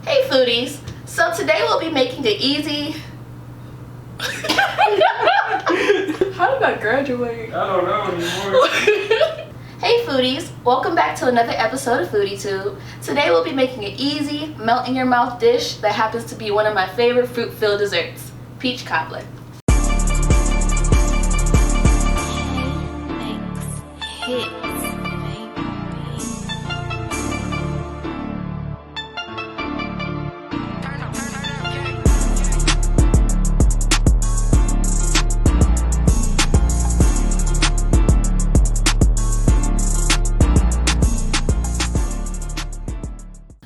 Hey foodies! So today we'll be making an easy... How did I graduate? I don't know anymore. Hey foodies! Welcome back to another episode of FoodieTube. Today we'll be making an easy, melt-in-your-mouth dish that happens to be one of my favorite fruit-filled desserts, peach cobbler.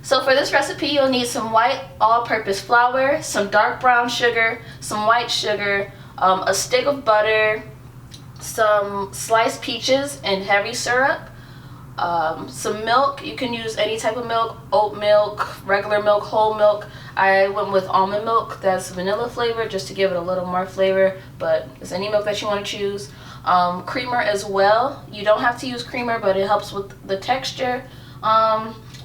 So for this recipe, you'll need some white all-purpose flour, some dark brown sugar, some white sugar, a stick of butter, some sliced peaches and heavy syrup, some milk. You can use any type of milk, oat milk, regular milk, whole milk. I went with almond milk, that's vanilla flavor, just to give it a little more flavor, but it's any milk that you want to choose. Creamer as well. You don't have to use creamer, but it helps with the texture.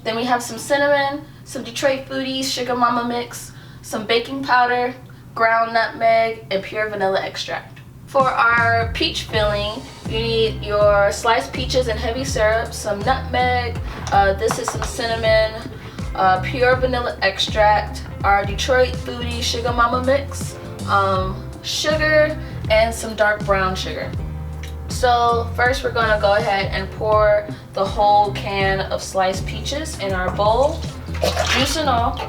Then we have some cinnamon, some Detroit Foodies Sugar Mama mix, some baking powder, ground nutmeg, and pure vanilla extract. For our peach filling, you need your sliced peaches and heavy syrup, some nutmeg, this is some cinnamon, pure vanilla extract, our Detroit Foodies Sugar Mama mix, sugar, and some dark brown sugar. So first we're going to go ahead and pour the whole can of sliced peaches in our bowl, juice and all.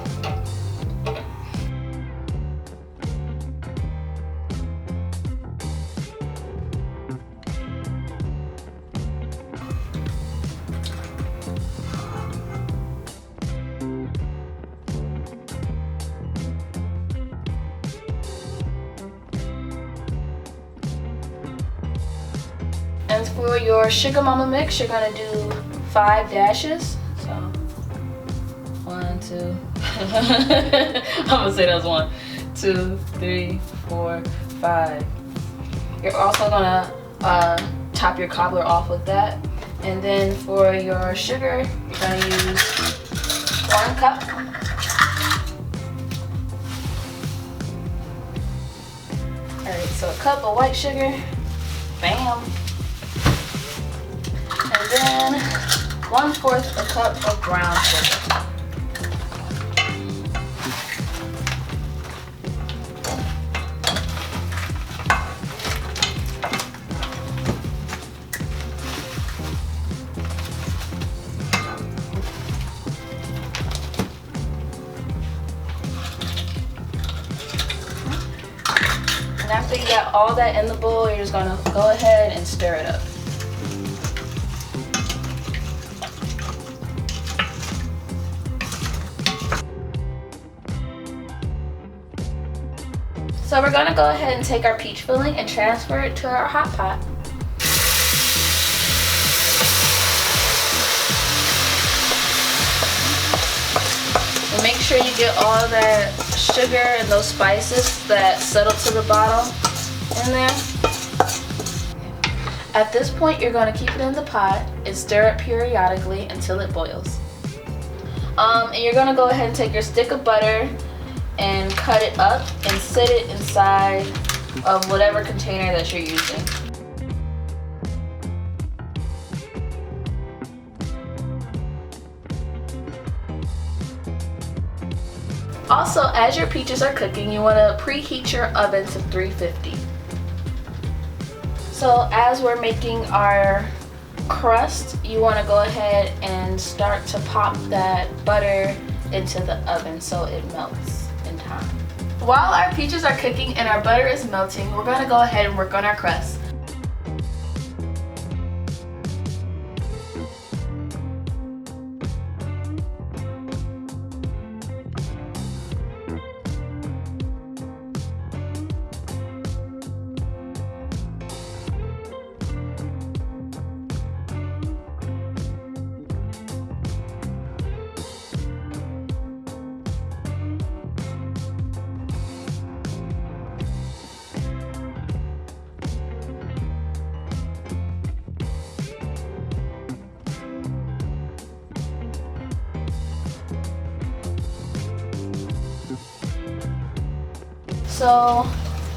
And for your Sugar Mama mix, you're gonna do 5 dashes. So, 1, 2. I'm gonna say that's 1, 2, 3, 4, 5. You're also gonna top your cobbler off with that. And then for your sugar, you're gonna use 1 cup. Alright, so a cup of white sugar. Bam. And then 1/4 a cup of brown sugar. And after you got all that in the bowl, you're just gonna go ahead and stir it up. So we're gonna go ahead and take our peach filling and transfer it to our hot pot. And make sure you get all that sugar and those spices that settle to the bottom in there. At this point, you're gonna keep it in the pot and stir it periodically until it boils. And you're gonna go ahead and take your stick of butter and cut it up and set it inside of whatever container that you're using. Also, as your peaches are cooking, you want to preheat your oven to 350. So as we're making our crust, you want to go ahead and start to pop that butter into the oven so it melts in time. While our peaches are cooking and our butter is melting, we're going to go ahead and work on our crust. So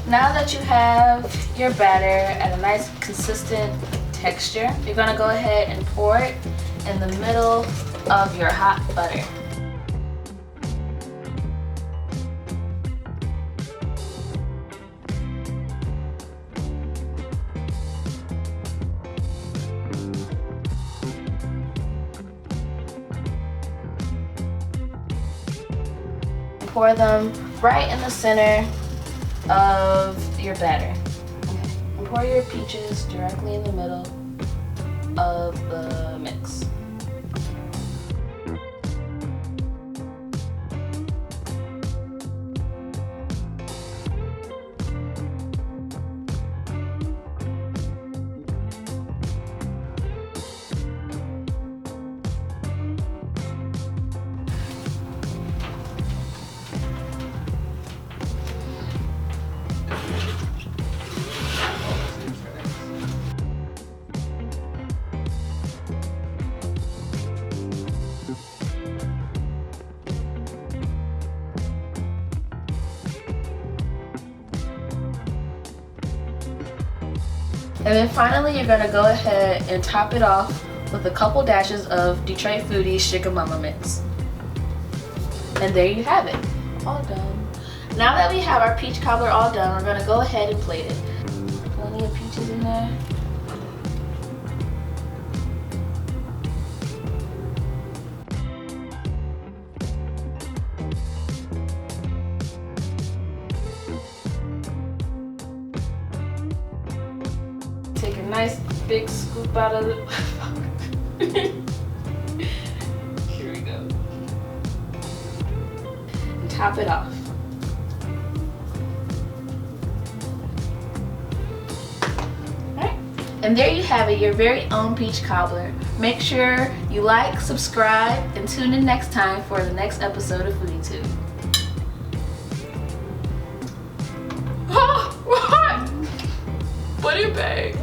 now that you have your batter at a nice consistent texture, you're gonna go ahead and pour it in the middle of your hot butter. Pour them right in the center of your batter. Okay. And pour your peaches directly in the middle of the mix. And then finally, you're gonna go ahead and top it off with a couple dashes of Detroit Foodie's Sugar Mama Mix. And there you have it, all done. Now that we have our peach cobbler all done, we're gonna go ahead and plate it. Plenty of peaches in there. Take a nice big scoop out of it. Here we go. And top it off. Alright. And there you have it, your very own peach cobbler. Make sure you like, subscribe, and tune in next time for the next episode of Foodie Tube. What? Buddy bag.